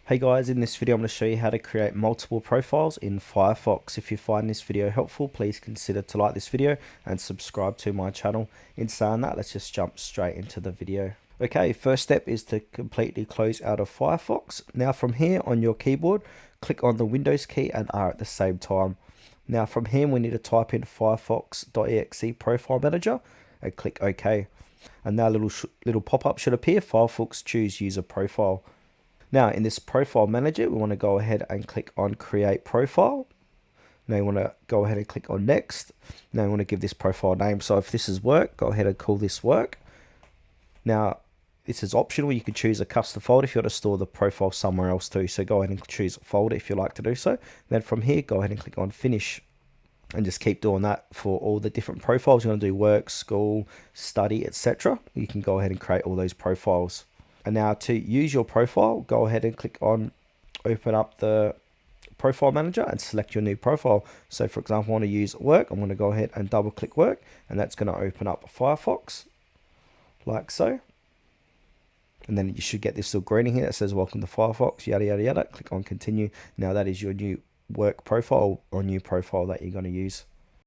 Hey guys, in this video I'm going to show you how to create multiple profiles in Firefox. If you find this video helpful, please consider to like this video and subscribe to my channel. In saying that, let's just jump straight into the video. Okay, first step is to completely close out of Firefox. Now from here on your keyboard, click on the Windows key and R at the same time. Now from here we need to type in firefox.exe profile manager and click OK. And now a little pop-up should appear, Firefox choose user profile. Now in this profile manager, we want to go ahead and click on create profile. Now you want to go ahead and click on next. Now you want to give this profile name. So if this is work, go ahead and call this work. Now this is optional. You can choose a custom folder if you want to store the profile somewhere else too. So go ahead and choose a folder if you like to do so. Then from here, go ahead and click on finish. And just keep doing that for all the different profiles. You want to do work, school, study, etc. You can go ahead and create all those profiles. And now to use your profile, go ahead and click on open up the profile manager and select your new profile. So for example, I want to use work. I'm going to go ahead and double click work, and that's going to open up Firefox like so. And then you should get this little greeting here that says welcome to Firefox, yada yada yada. Click on continue. Now that is your new work profile or new profile that you're going to use.